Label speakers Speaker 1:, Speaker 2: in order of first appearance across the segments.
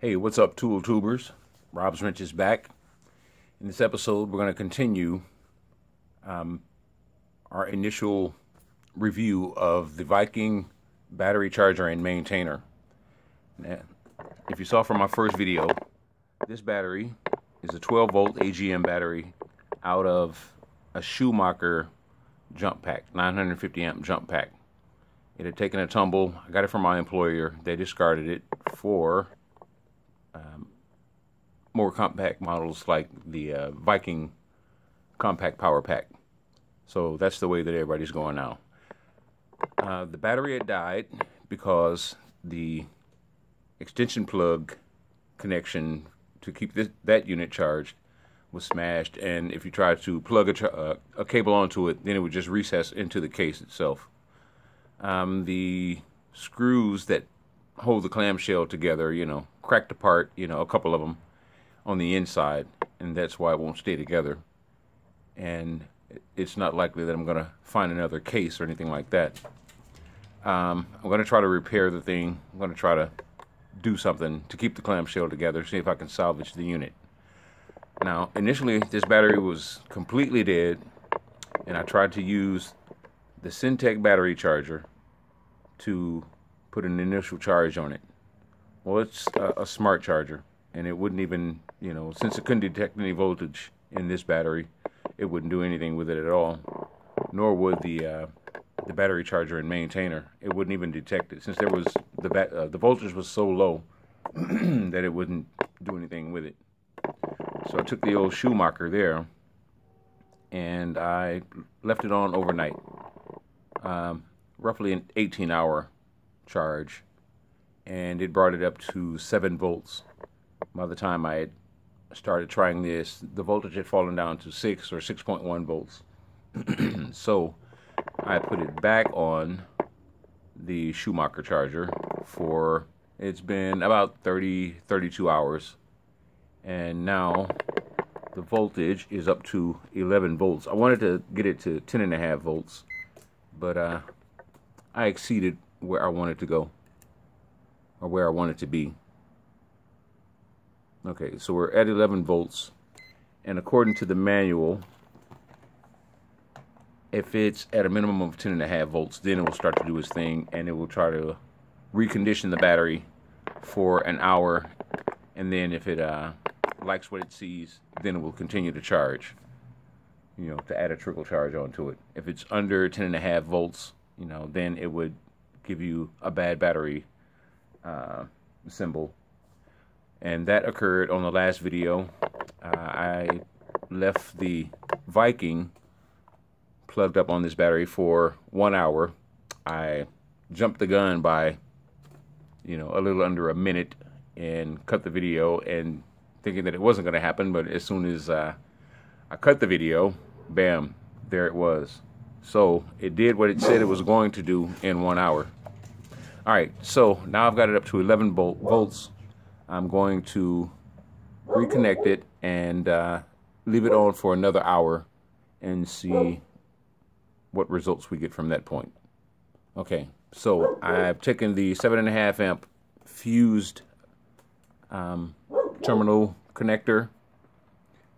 Speaker 1: Hey, what's up, tool tubers? Rob's Wrenches back. In this episode, we're going to continue our initial review of the Viking battery charger and maintainer. Now, if you saw from my first video, this battery is a 12-volt AGM battery out of a Schumacher jump pack, 950 amp jump pack. It had taken a tumble. I got it from my employer. They discarded it for more compact models like the Viking compact power pack. So that's the way that everybody's going now. The battery had died because the extension plug connection to keep that unit charged was smashed, and if you tried to plug a cable onto it, then it would just recess into the case itself. The screws that hold the clamshell together, cracked apart, a couple of them on the inside, and that's why it won't stay together. And it's not likely that I'm going to find another case or anything like that. I'm going to try to repair the thing. I'm going to try to do something to keep the clamshell together, see if I can salvage the unit. Now, initially, this battery was completely dead, and I tried to use the Syntec battery charger to put an initial charge on it. Well, it's a smart charger, and it wouldn't even, since it couldn't detect any voltage in this battery, it wouldn't do anything with it at all. Nor would the battery charger and maintainer. It wouldn't even detect it, since there was the voltage was so low that it wouldn't do anything with it. So I took the old Schumacher there, and I left it on overnight. Roughly an 18-hour charge, and it brought it up to 7 volts. By the time I had started trying this, the voltage had fallen down to 6 or 6.1 volts. So I put it back on the Schumacher charger for, it's been about 32 hours, and now the voltage is up to 11 volts. I wanted to get it to 10.5 volts, but I exceeded where I wanted to go, or where I wanted to be. Okay, so we're at 11 volts, and according to the manual, if it's at a minimum of 10.5 volts, then it will start to do its thing, and it will try to recondition the battery for an hour, and then if it likes what it sees, then it will continue to charge, to add a trickle charge onto it. If it's under 10.5 volts, then it would give you a bad battery symbol. And that occurred on the last video. I left the Viking plugged up on this battery for 1 hour. I jumped the gun by, a little under a minute and cut the video, and thinking that it wasn't going to happen, but as soon as I cut the video, bam, there it was. So it did what it said it was going to do in 1 hour. All right, so now I've got it up to 11 volts. I'm going to reconnect it and leave it on for another hour and see what results we get from that point. Okay, so I've taken the 7.5 amp fused terminal connector,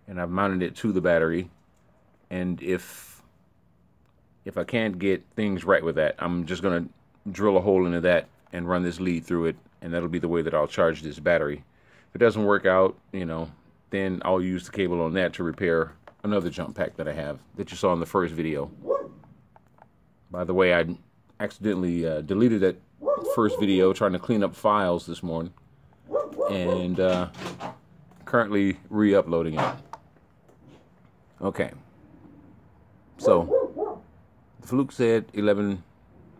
Speaker 1: and I've mounted it to the battery. And if I can't get things right with that, I'm just going to drill a hole into that and run this lead through it, and that'll be the way that I'll charge this battery. If it doesn't work out, then I'll use the cable on that to repair another jump pack that I have that you saw in the first video. By the way, I accidentally deleted that first video trying to clean up files this morning, and currently re-uploading it. Okay, so the Fluke said 11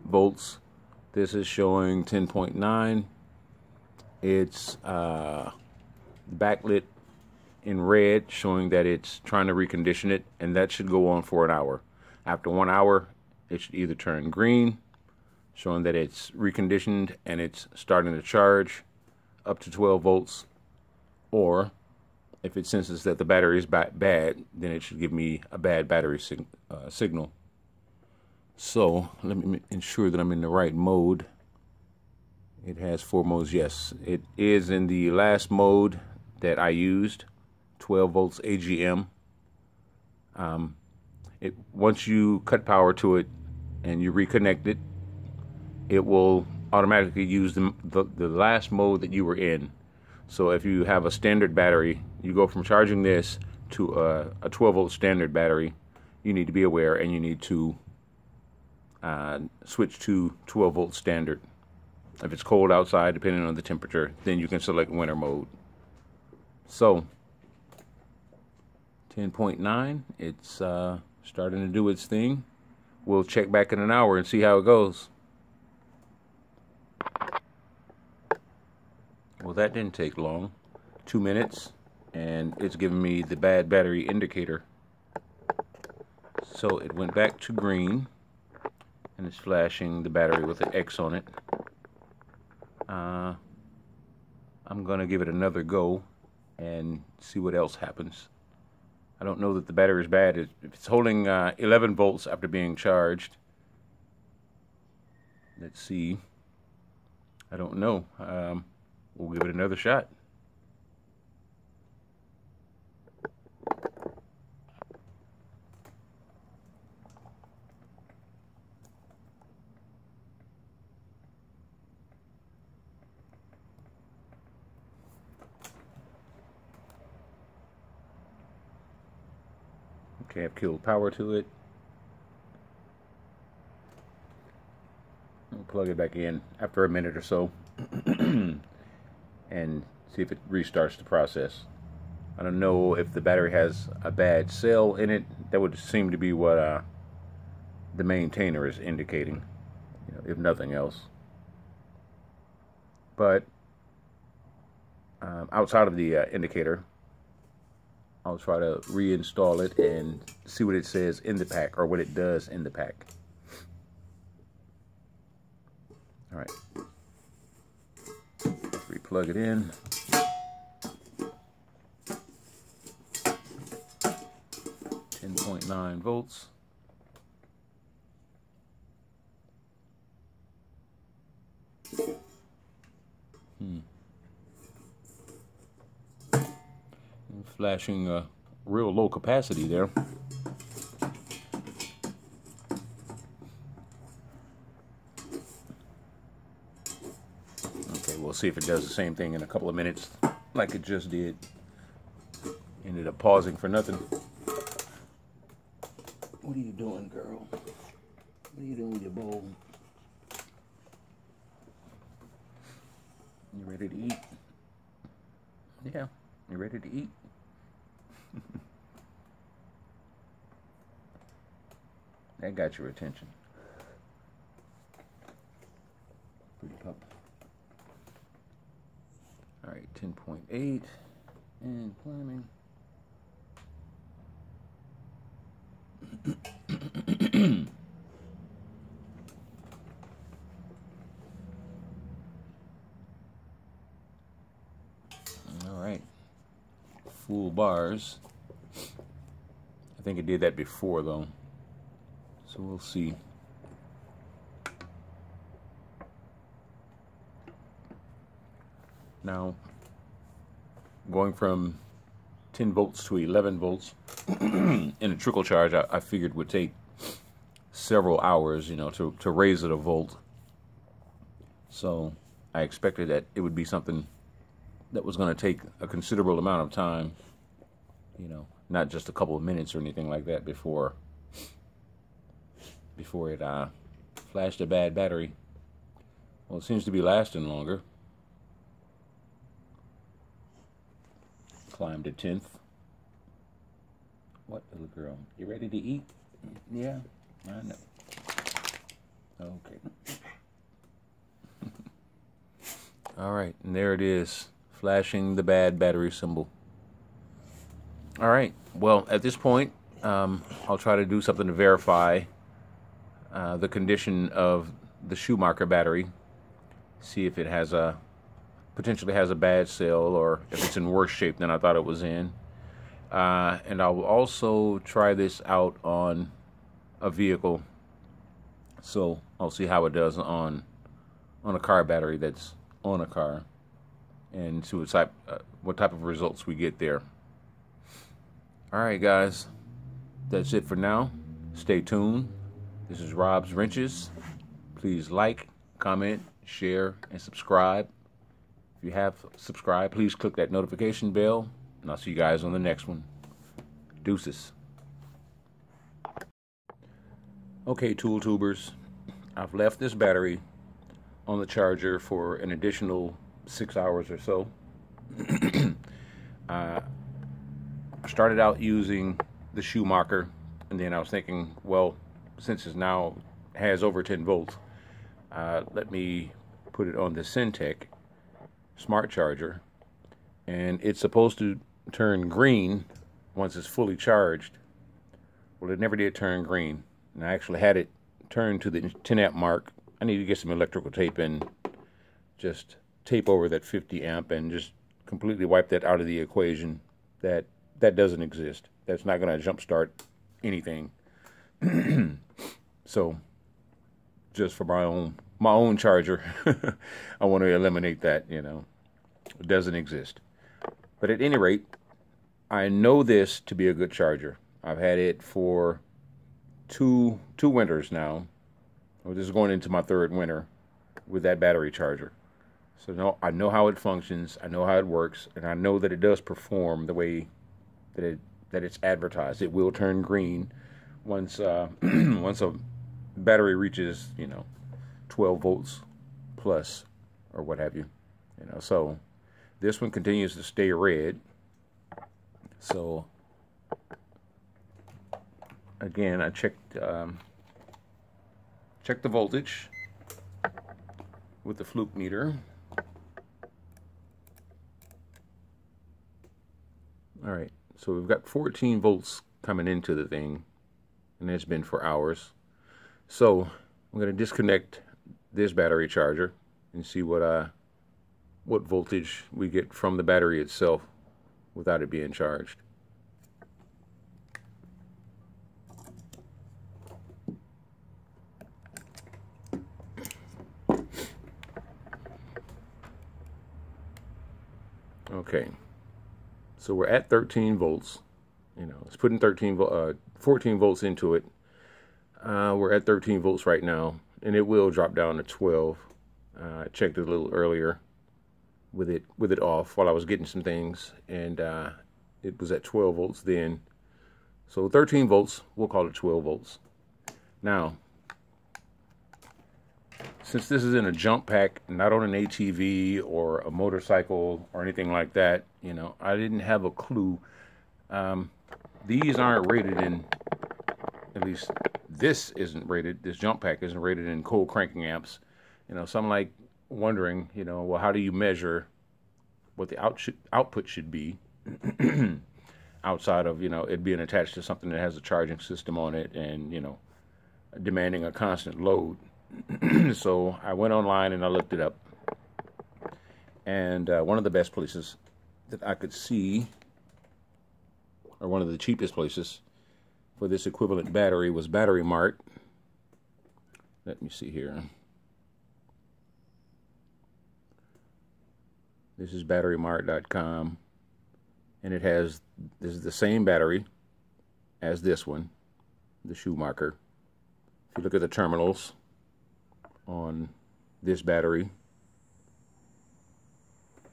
Speaker 1: volts. This is showing 10.9. It's backlit in red, showing that it's trying to recondition it, and that should go on for an hour. After 1 hour, it should either turn green, showing that it's reconditioned and it's starting to charge up to 12 volts, or if it senses that the battery is bad, then it should give me a bad battery signal. So let me ensure that I'm in the right mode. It has 4 modes, yes. It is in the last mode that I used, 12 volts AGM. Once you cut power to it and you reconnect it, it will automatically use the last mode that you were in. So if you have a standard battery, you go from charging this to a 12 volt standard battery, you need to be aware and you need to switch to 12 volt standard. If it's cold outside, depending on the temperature, then you can select winter mode. So 10.9, it's starting to do its thing. We'll check back in an hour and see how it goes. Well, that didn't take long. 2 minutes, and it's giving me the bad battery indicator. So it went back to green, and it's flashing the battery with an X on it. I'm going to give it another go and see what else happens. I don't know that the battery is bad. If it's holding 11 volts after being charged, let's see. I don't know. We'll give it another shot. Okay, I've killed power to it. I'll plug it back in after a minute or so and see if it restarts the process. I don't know if the battery has a bad cell in it. That would seem to be what the maintainer is indicating, if nothing else. But outside of the indicator, I'll try to reinstall it and see what it says in the pack, or what it does in the pack. All right, replug it in. .9 volts. Flashing a real low capacity there. Okay, we'll see if it does the same thing in a couple of minutes like it just did. Ended up pausing for nothing. What are you doing, girl? What are you doing with your bowl? You ready to eat? Yeah, you ready to eat? That got your attention. Pretty pup. All right, 10.8 and climbing. All right, full bars. I think it did that before though, so we'll see. Now, going from 10 volts to 11 volts in a trickle charge, I figured would take several hours, to raise it a volt. So I expected that it would be something that was going to take a considerable amount of time, not just a couple of minutes or anything like that before it flashed a bad battery. Well, it seems to be lasting longer. Climbed to 10th. What, little girl? You ready to eat? Yeah, I know. Okay. All right, and there it is, flashing the bad battery symbol. All right, well, at this point, I'll try to do something to verify the condition of the Schumacher battery. See if it has potentially has a bad cell, or if it's in worse shape than I thought it was in. And I will also try this out on a vehicle, so I'll see how it does on on a car battery that's on a car, and see what type of results we get there. All right, guys, that's it for now. Stay tuned. This is Rob's Wrenches. Please like, comment, share, and subscribe. If you have subscribed, please click that notification bell, and I'll see you guys on the next one. Deuces. Okay, tool tubers, I've left this battery on the charger for an additional 6 hours or so. I started out using the Schumacher, and then I was thinking, well, since it now has over 10 volts, let me put it on the Syntec smart charger, and it's supposed to turn green once it's fully charged. Well, it never did turn green, and I actually had it turn to the 10 amp mark. I need to get some electrical tape and just tape over that 50 amp and just completely wipe that out of the equation. That doesn't exist. That's not going to jumpstart anything. So just for my own charger, I want to eliminate that. It doesn't exist. But at any rate, I know this to be a good charger. I've had it for two winters now. This is going into my third winter with that battery charger. So I know how it functions, I know how it works, and I know that it does perform the way that it's advertised. It will turn green once once a battery reaches 12 volts plus or what have you. So this one continues to stay red. So again, I checked the voltage with the fluke meter. All right, so we've got 14 volts coming into the thing, and it's been for hours. So I'm going to disconnect this battery charger and see what voltage we get from the battery itself without it being charged. Okay, so we're at 13 volts. It's putting 14 volts into it. We're at 13 volts right now, and it will drop down to 12. I checked it a little earlier with it off while I was getting some things, and it was at 12 volts then. So 13 volts, we'll call it 12 volts. Now, since this is in a jump pack, not on an ATV or a motorcycle or anything like that, I didn't have a clue. These aren't rated in, at least this isn't rated, this jump pack isn't rated in cold cranking amps. So I'm like wondering, well, how do you measure what the output should be outside of, it being attached to something that has a charging system on it and, demanding a constant load. So I went online and I looked it up, and one of the best places that I could see, or one of the cheapest places for this equivalent battery, was Battery Mart. Let me see here. This is batterymart.com, and this is the same battery as this one, the Schumacher. If you look at the terminals on this battery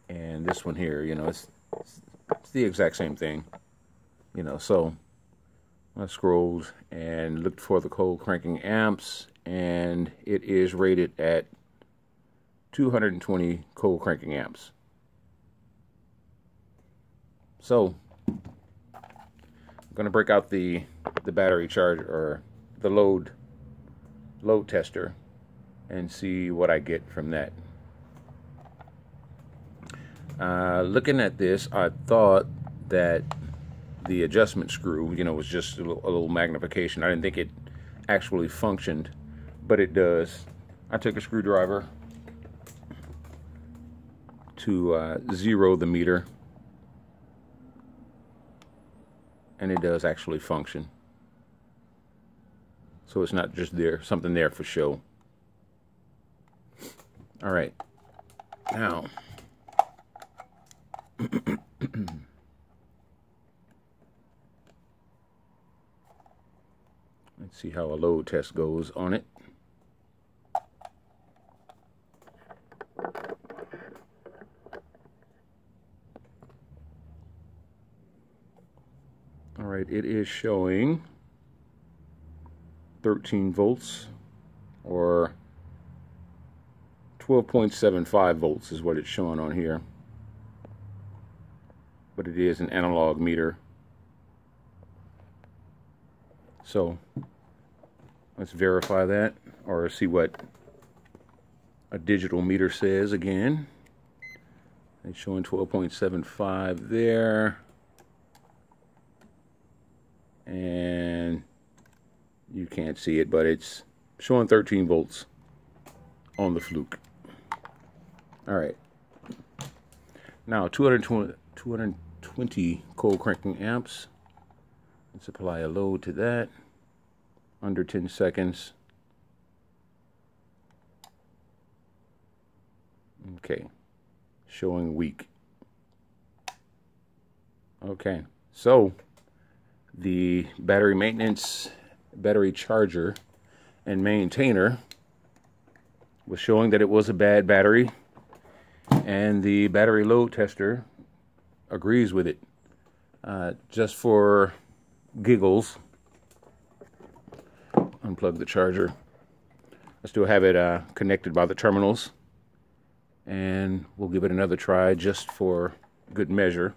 Speaker 1: and this one here, it's the exact same thing. So I scrolled and looked for the cold cranking amps, and it is rated at 220 cold cranking amps. So I'm going to break out the battery charger, or the load tester, and see what I get from that. Looking at this, I thought that the adjustment screw, was just a little magnification. I didn't think it actually functioned, but it does. I took a screwdriver to zero the meter, and it does actually function. So it's not just something there for show. All right. Now, let's see how a load test goes on it. All right, it is showing 13 volts, or 12.75 volts is what it's showing on here. But it is an analog meter. So let's verify that, or see what a digital meter says again. It's showing 12.75 there. And you can't see it, but it's showing 13 volts on the fluke. All right. Now 220 cold cranking amps. Let's apply a load to that. Under 10 seconds. Okay. Showing weak. Okay. So the battery maintenance, battery charger, and maintainer was showing that it was a bad battery, and the battery load tester agrees with it. Just for giggles, unplug the charger. I still have it connected by the terminals, and we'll give it another try just for good measure.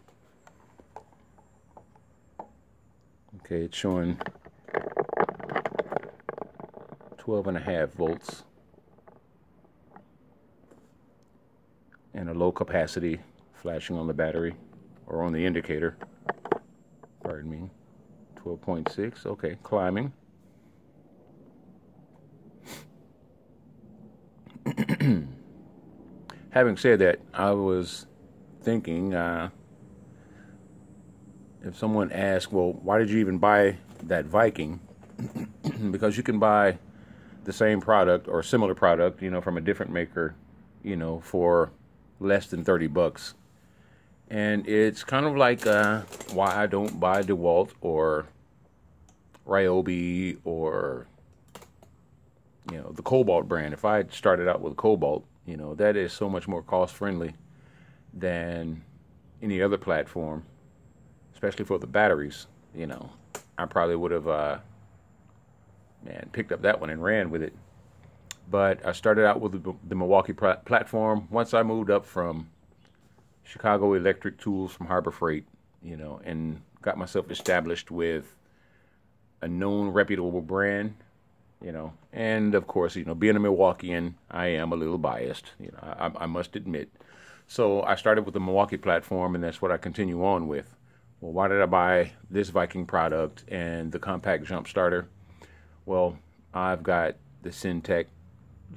Speaker 1: Okay, it's showing 12.5 volts and a low capacity flashing on the battery, or on the indicator. Pardon me. 12.6. Okay, climbing. Having said that, I was thinking, if someone asked, well, why did you even buy that Viking? Because you can buy the same product or similar product, you know, from a different maker, you know, for less than 30 bucks. And it's kind of like why I don't buy DeWalt or Ryobi or, you know, the Cobalt brand. If I had started out with Cobalt, you know, that is so much more cost friendly than any other platform, especially for the batteries. You know, I probably would have picked up that one and ran with it. But I started out with the Milwaukee platform. Once I moved up from Chicago Electric Tools from Harbor Freight, you know, and got myself established with a known reputable brand, you know, and of course, you know, being a Milwaukeean, I am a little biased, you know, I must admit. So I started with the Milwaukee platform, and that's what I continue on with. Well, why did I buy this Viking product and the compact jump starter? Well, I've got the Syntec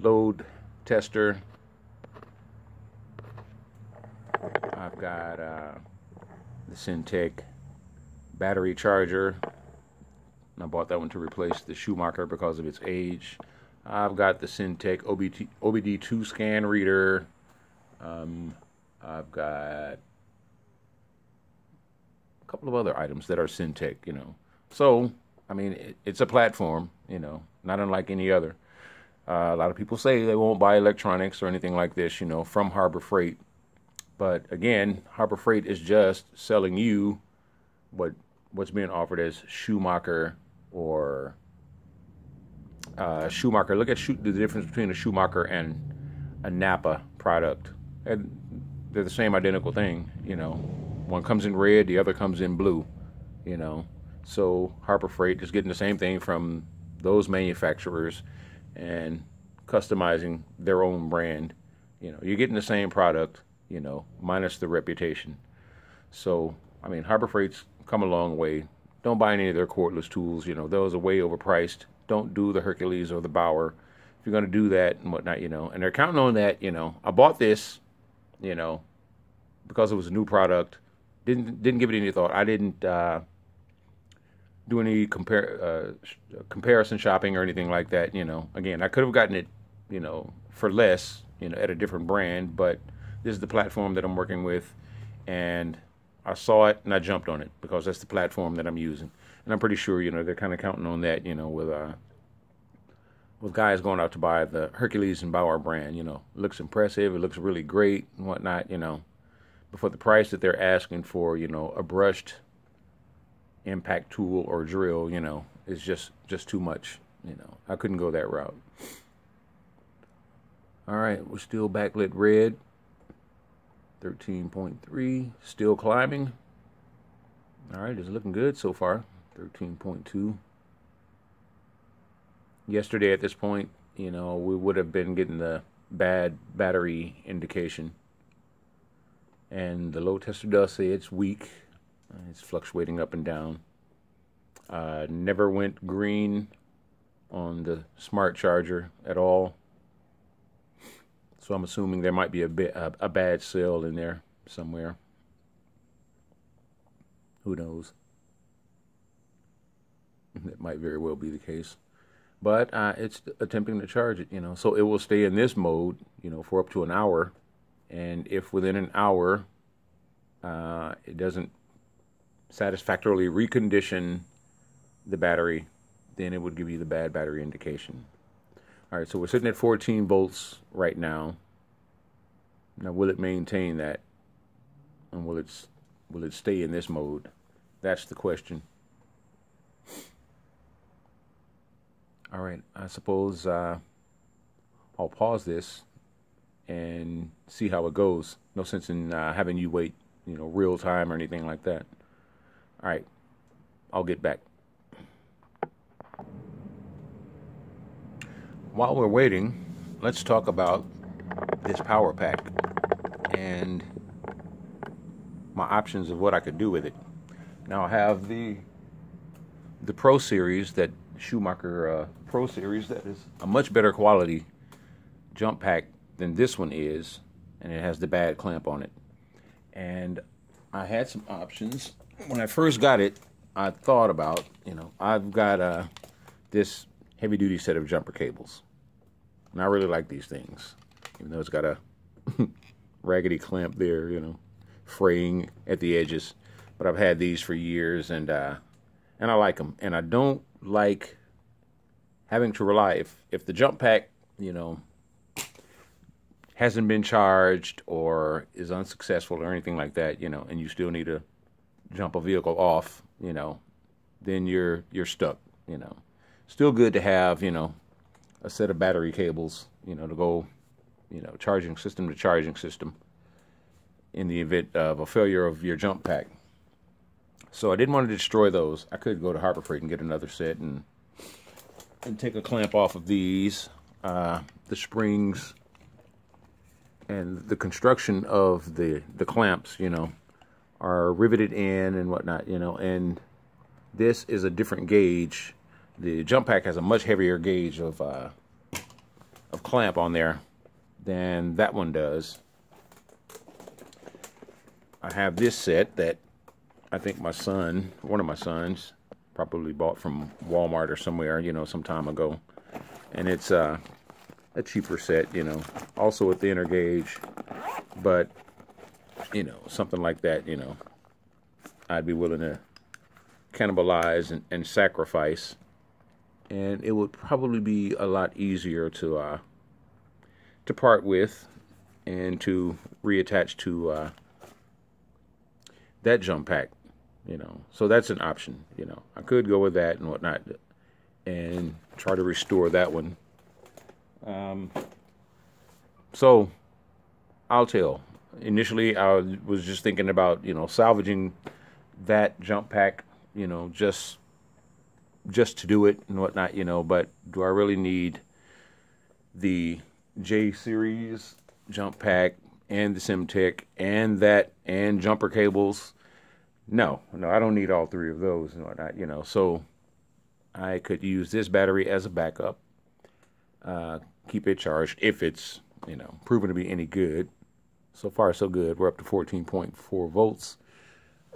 Speaker 1: load tester. I've got the Syntec battery charger. I bought that one to replace the Schumacher because of its age. I've got the Syntec OBD2 scan reader. I've got a couple of other items that are Syntec, you know. So, I mean, it's a platform, you know, not unlike any other. A lot of people say they won't buy electronics or anything like this, you know, from Harbor Freight. But again, Harbor Freight is just selling you what's being offered as Schumacher or Schumacher. Look at the difference between a Schumacher and a Napa product. And they're the same identical thing, you know. One comes in red, the other comes in blue, you know. So Harbor Freight is getting the same thing from those manufacturers and customizing their own brand. You know, you're getting the same product, you know, minus the reputation. So, I mean, Harbor Freight's come a long way. Don't buy any of their cordless tools. You know, those are way overpriced. Don't do the Hercules or the Bauer. If you're going to do that and whatnot, you know, and they're counting on that, you know. I bought this, you know, because it was a new product. Didn't give it any thought. I didn't do any comparison shopping or anything like that, you know. Again, I could have gotten it, you know, for less, at a different brand, but this is the platform that I'm working with, and I saw it and I jumped on it because that's the platform that I'm using. And I'm pretty sure, they're kind of counting on that, with guys going out to buy the Hercules and Bauer brand. It looks impressive, it looks really great and whatnot, but for the price that they're asking for, a brushed impact tool or drill, is just too much. I couldn't go that route. All right, we're still backlit red. 13.3, still climbing. All right, it's looking good so far. 13.2. Yesterday at this point, we would have been getting the bad battery indication. And the load tester does say it's weak. It's fluctuating up and down. Never went green on the smart charger at all. So I'm assuming there might be a bad cell in there somewhere. Who knows? That might very well be the case. But it's attempting to charge it, So it will stay in this mode, for up to an hour. And if within an hour it doesn't satisfactorily recondition the battery, then it would give you the bad battery indication. All right, so we're sitting at 14 volts right now. Now, will it maintain that? And will it stay in this mode? That's the question. All right, I suppose I'll pause this and see how it goes. No sense in having you wait, real time or anything like that. All right, I'll get back. While we're waiting, let's talk about this power pack and my options of what I could do with it. Now I have the Pro Series, that Schumacher Pro Series, that is a much better quality jump pack than this one is, and it has the bad clamp on it. And I had some options. When I first got it, I thought about, I've got this heavy-duty set of jumper cables. And I really like these things, even though it's got a raggedy clamp there, fraying at the edges. But I've had these for years, and I like them. And I don't like having to rely, if the jump pack, hasn't been charged or is unsuccessful or anything like that, and you still need to jump a vehicle off, then you're stuck, Still good to have, a set of battery cables, to go, charging system to charging system in the event of a failure of your jump pack. So I didn't want to destroy those. I could go to Harbor Freight and get another set and take a clamp off of these. The springs and the construction of the clamps, are riveted in and whatnot, and this is a different gauge. The jump pack has a much heavier gauge of clamp on there than that one does. I have this set that I think my son, one of my sons, probably bought from Walmart or somewhere, some time ago. And it's a cheaper set, also a thinner gauge, but, something like that, I'd be willing to cannibalize and sacrifice. And it would probably be a lot easier to part with and to reattach to that jump pack, So that's an option, I could go with that and whatnot and try to restore that one. So I'll tell. Initially, I was just thinking about, salvaging that jump pack, just to do it and whatnot, but do I really need the J series jump pack and the Simtech and jumper cables? No, I don't need all three of those and whatnot, so I could use this battery as a backup, keep it charged if it's, proven to be any good. So far, so good. We're up to 14.4 volts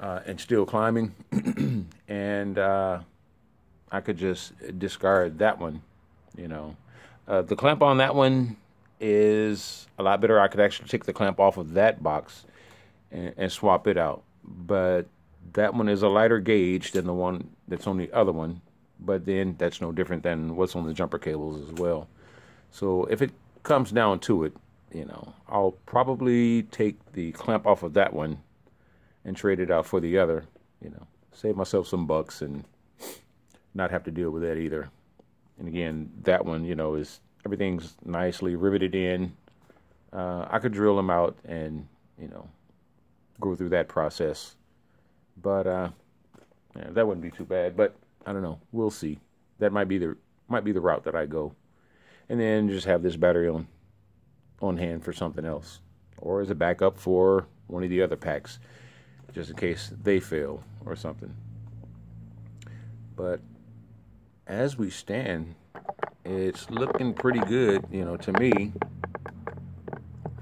Speaker 1: and still climbing. And I could just discard that one, The clamp on that one is a lot better. I could actually take the clamp off of that box and swap it out. But that one is a lighter gauge than the one that's on the other one. But then that's no different than what's on the jumper cables as well. So if it comes down to it, you know, I'll probably take the clamp off of that one and trade it out for the other, you know, save myself some bucks and not have to deal with that either. And again, that one, you know, is everything's nicely riveted in. I could drill them out and, you know, go through that process. But yeah, that wouldn't be too bad. But I don't know. We'll see. That might be the route that I go. And then just have this battery on hand for something else, or as a backup for one of the other packs, just in case they fail or something. But as we stand, it's looking pretty good, you know, to me,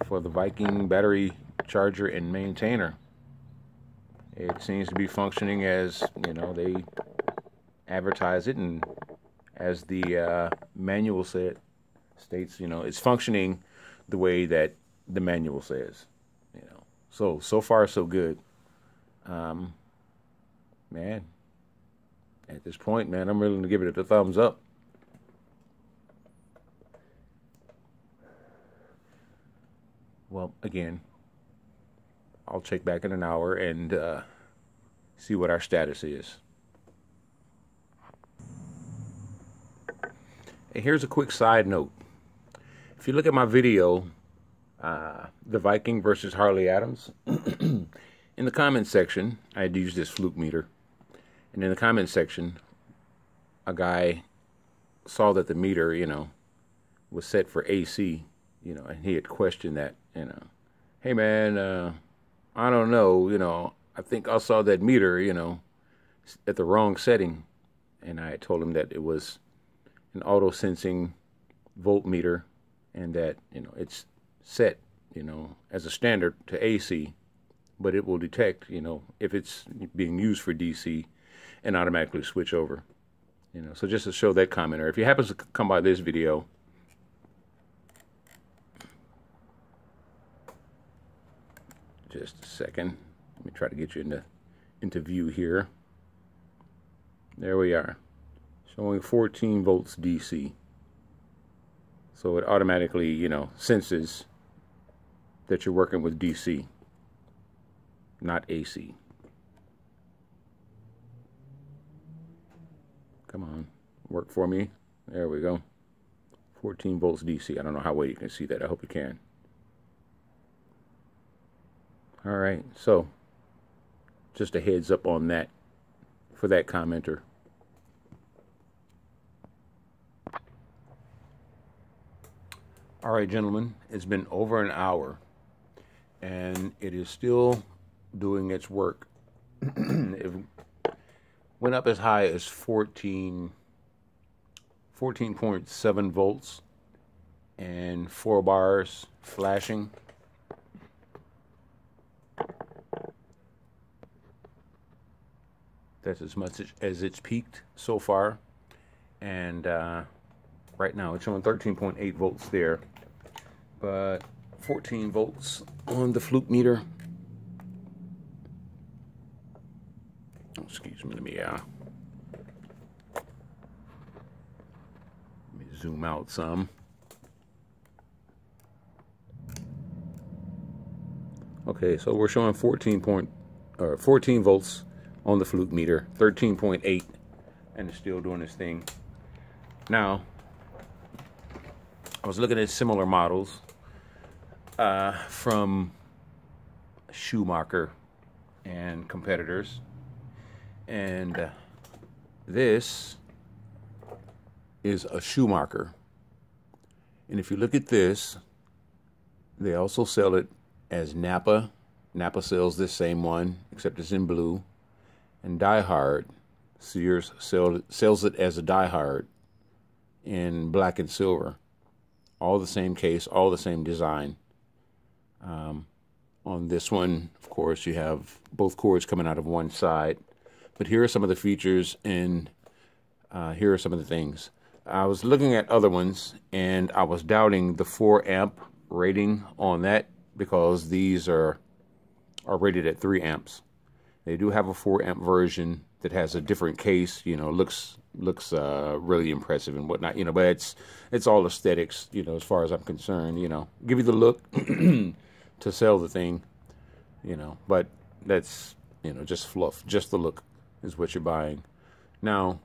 Speaker 1: for the Viking battery charger and maintainer. It seems to be functioning as, you know, they advertise it, and as the manual states, you know, it's functioning the way that the manual says, you know. So far so good. Man, at this point, man, I'm willing to give it a thumbs up. Well, again, I'll check back in an hour and see what our status is. And here's a quick side note. If you look at my video, the Viking versus Harley Adams, in the comment section, I had used this fluke meter. And in the comment section, a guy saw that the meter, you know, was set for AC, you know, and he had questioned that, you know. Hey man, I don't know, you know, I think I saw that meter, you know, at the wrong setting. And I told him that it was an auto sensing voltmeter, and that, you know, it's set, you know, as a standard to AC, but it will detect, you know, if it's being used for DC and automatically switch over, you know. So just to show that commenter, if he happens to come by this video, just a second, let me try to get you into view here. There we are, showing 14 volts DC. So it automatically, you know, senses that you're working with DC, not AC. Come on, work for me. There we go. 14 volts DC. I don't know how well you can see that. I hope you can. All right, so just a heads up on that for that commenter. All right, gentlemen, it's been over an hour, and it is still doing its work. It went up as high as 14.7 volts and 4 bars flashing. That's as much as it's peaked so far. And right now it's showing 13.8 volts there, but 14 volts on the fluke meter. Oh, excuse me, let me zoom out some. Okay, so we're showing 14 volts on the fluke meter, 13.8, and it's still doing its thing. Now, I was looking at similar models from Schumacher and competitors, and this is a Schumacher. And if you look at this, they also sell it as Napa. Napa sells this same one, except it's in blue. And Die Hard, Sears sells it as a Die Hard in black and silver. All the same case, all the same design. On this one, of course, you have both cords coming out of one side. But here are some of the features, and here are some of the things. I was looking at other ones, and I was doubting the 4 amp rating on that because these are rated at 3 amps. They do have a 4 amp version that has a different case, you know, looks really impressive and whatnot, you know, but it's all aesthetics, you know, as far as I'm concerned, you know, give you the look to sell the thing, you know, but that's, you know, just fluff, just the look is what you're buying. Now,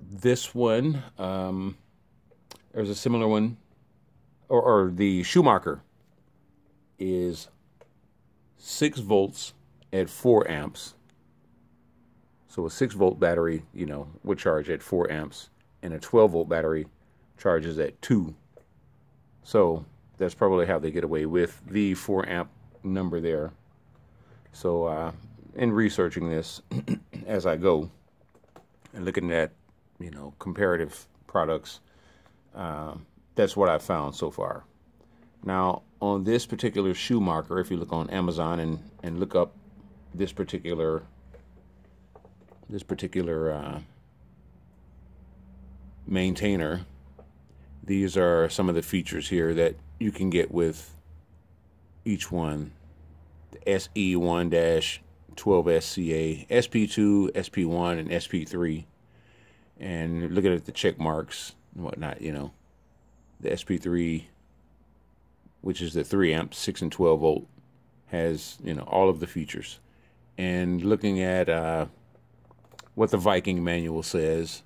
Speaker 1: this one, there's a similar one, or the Schumacher is 6 volts at 4 amps. So a 6-volt battery, you know, would charge at 4 amps, and a 12-volt battery charges at 2. So that's probably how they get away with the 4 amp number there. So in researching this as I go and looking at, you know, comparative products, that's what I've found so far. Now, on this particular Schumacher, if you look on Amazon and look up this particular maintainer, these are some of the features here that you can get with each one. The SE1-12SCA, SP2, SP1, and SP3. And looking at the check marks and whatnot, you know, the SP3, which is the 3 amp, 6 and 12 volt, has, you know, all of the features. And looking at what the Viking manual says,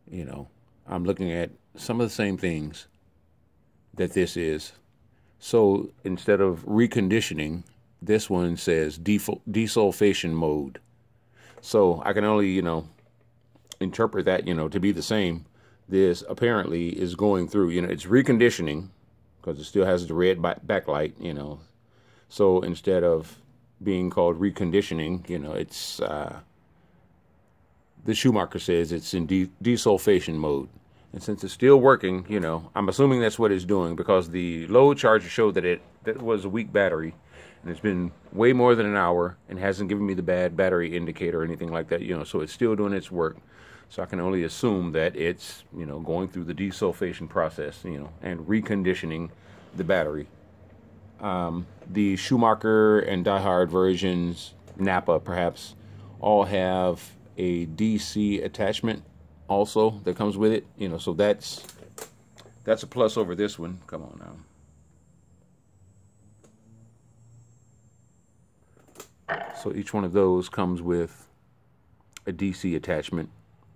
Speaker 1: you know, I'm looking at some of the same things that this is. So instead of reconditioning, this one says desulfation mode. So I can only, you know, interpret that, you know, to be the same. This apparently is going through, you know, it's reconditioning because it still has the red backlight, you know. So instead of being called reconditioning, you know, it's the Schumacher says it's in desulfation mode. And since it's still working, you know, I'm assuming that's what it's doing because the load charger showed that that was a weak battery. And it's been way more than an hour and hasn't given me the bad battery indicator or anything like that, you know, so it's still doing its work. So I can only assume that it's, you know, going through the desulfation process, you know, and reconditioning the battery. The Schumacher and Die-Hard versions, Napa perhaps, all have a DC attachment also that comes with it, you know, so that's a plus over this one. Come on now. So each one of those comes with a DC attachment.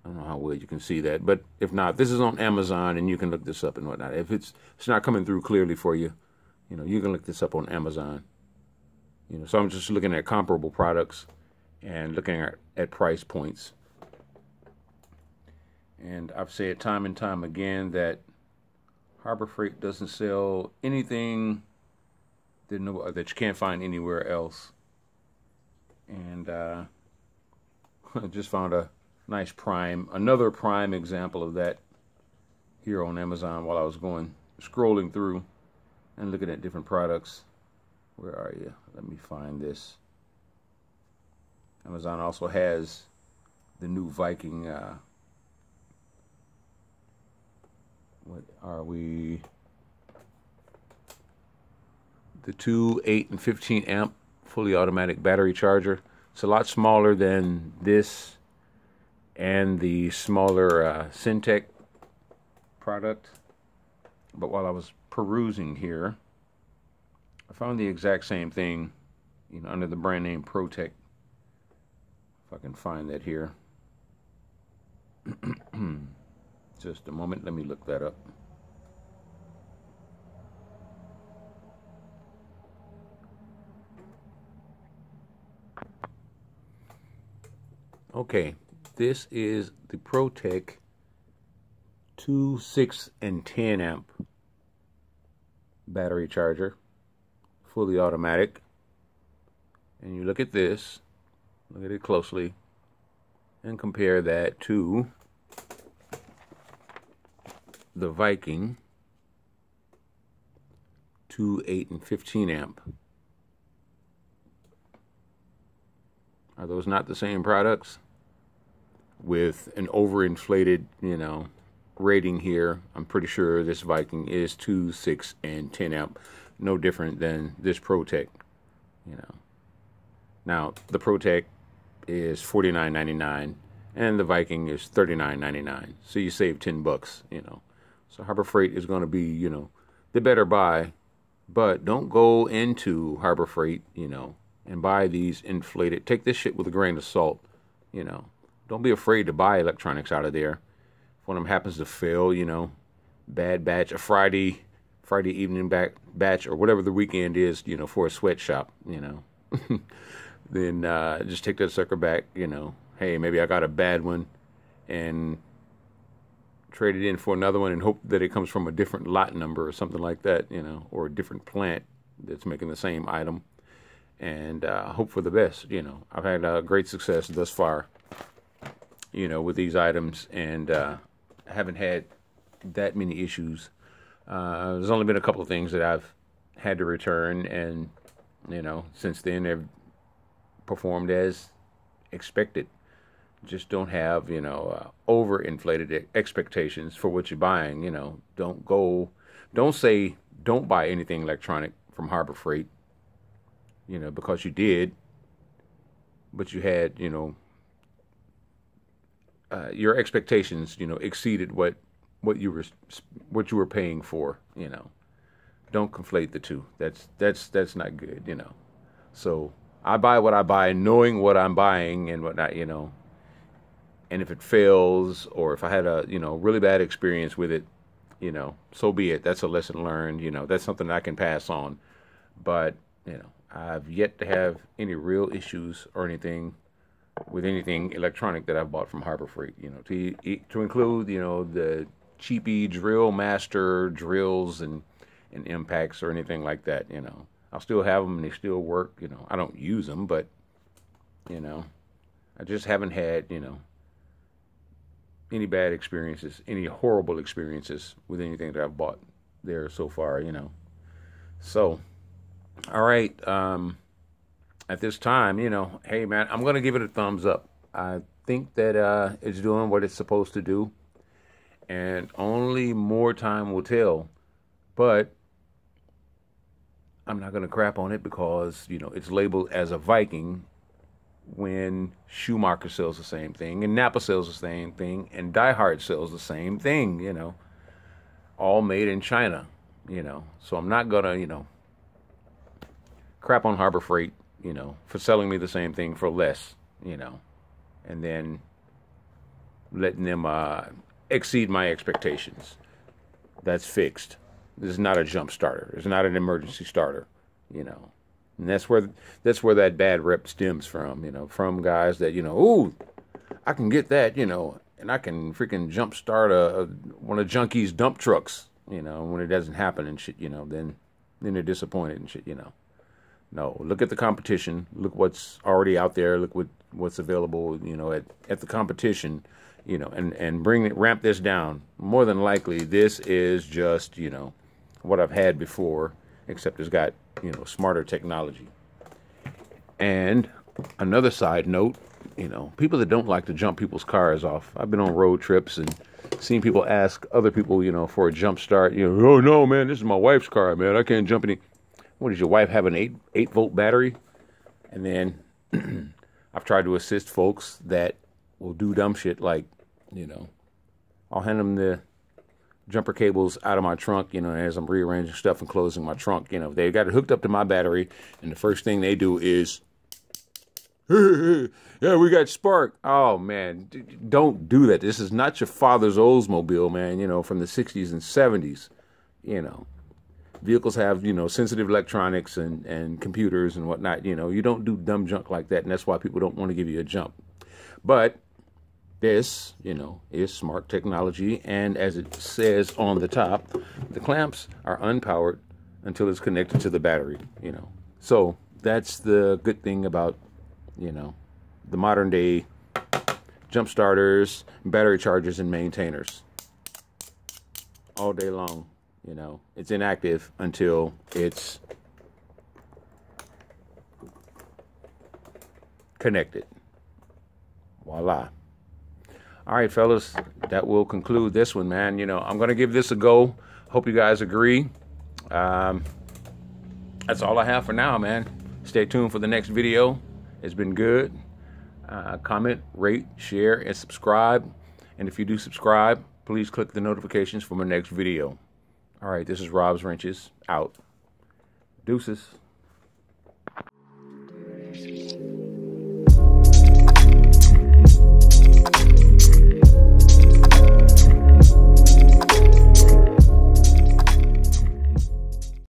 Speaker 1: I don't know how well you can see that, but if not, this is on Amazon and you can look this up and whatnot. If it's not coming through clearly for you, you know, you can look this up on Amazon. You know, so I'm just looking at comparable products and looking at price points. And I've said time and time again that Harbor Freight doesn't sell anything that you can't find anywhere else. And I just found another prime example of that here on Amazon while I was scrolling through and looking at different products. Where are you? Let me find this. Amazon also has the new Viking, what are we? The 2, 8, and 15 amp fully automatic battery charger. It's a lot smaller than this and the smaller Syntec product. But while I was perusing here, I found the exact same thing, you know, under the brand name ProTech. If I can find that here. Just a moment, let me look that up. Okay, this is the ProTech 2, 6, and 10 amp battery charger, fully automatic. And you look at this, look at it closely, and compare that to the Viking 2, 8, and 15 amp. Are those not the same products? with an overinflated, rating here. I'm pretty sure this Viking is 2, 6, and 10 amp. No different than this ProTech, Now, the ProTech is $49.99 and the Viking is $39.99. So you save $10, So Harbor Freight is going to be, the better buy, but don't go into Harbor Freight, and buy these inflated. Take this shit with a grain of salt, Don't be afraid to buy electronics out of there. If one of them happens to fail, bad batch, a Friday evening batch, or whatever the weekend is, for a sweatshop, then just take that sucker back, Hey, maybe I got a bad one, and trade it in for another one and hope that it comes from a different lot number or something like that, or a different plant that's making the same item, and hope for the best. I've had great success thus far, with these items, and haven't had that many issues. There's only been a couple of things that I've had to return, and since then they've performed as expected. Just don't have overinflated expectations for what you're buying. Don't say don't buy anything electronic from Harbor Freight, because you did, but you had your expectations exceeded what you were paying for. Don't conflate the two. That's not good. So I buy what I buy, knowing what I'm buying and whatnot. And if it fails, or if I had a really bad experience with it, so be it. That's a lesson learned. That's something I can pass on. But I've yet to have any real issues or anything with anything electronic that I've bought from Harbor Freight. To include the cheapy Drill Master drills and impacts or anything like that. I'll still have them and they still work. I don't use them, but I just haven't had any bad experiences, any horrible experiences with anything that I've bought there so far, So, all right, at this time, hey, man, I'm going to give it a thumbs up. I think that it's doing what it's supposed to do, and only more time will tell, but I'm not going to crap on it because, it's labeled as a Viking, when Schumacher sells the same thing, and Napa sells the same thing, and Die Hard sells the same thing, all made in China, So I'm not gonna, crap on Harbor Freight, for selling me the same thing for less, and then letting them exceed my expectations. That's fixed. This is not a jump starter. It's not an emergency starter, And that's where that bad rep stems from, from guys that, ooh, I can get that, and I can freaking jump start one of Junkie's dump trucks, when it doesn't happen and shit, then they're disappointed and shit, No, look at the competition. Look what's already out there. Look what's available, at the competition, and ramp this down. More than likely, this is just, what I've had before, except it's got smarter technology. And another side note, people that don't like to jump people's cars off. I've been on road trips and seen people ask other people, for a jump start. Oh no, man, this is my wife's car, man. I can't jump any. What, does your wife have an 8-volt battery? And then I've tried to assist folks that will do dumb shit like, I'll hand them the jumper cables out of my trunk, as I'm rearranging stuff and closing my trunk. They got it hooked up to my battery, and the first thing they do is, yeah, we got spark. Oh, man, don't do that. This is not your father's Oldsmobile, man, from the 60s and 70s. Vehicles have, sensitive electronics and computers and whatnot. You don't do dumb junk like that, and that's why people don't want to give you a jump. But this, is smart technology, and as it says on the top, the clamps are unpowered until it's connected to the battery, So that's the good thing about, the modern day jump starters, battery chargers, and maintainers. All day long, it's inactive until it's connected. Voila. All right, fellas, that will conclude this one, man. You know, I'm going to give this a go. Hope you guys agree. That's all I have for now, man. Stay tuned for the next video. It's been good. Comment, rate, share, and subscribe. And if you do subscribe, please click the notifications for my next video. All right, this is Rob's Wrenches, out. Deuces.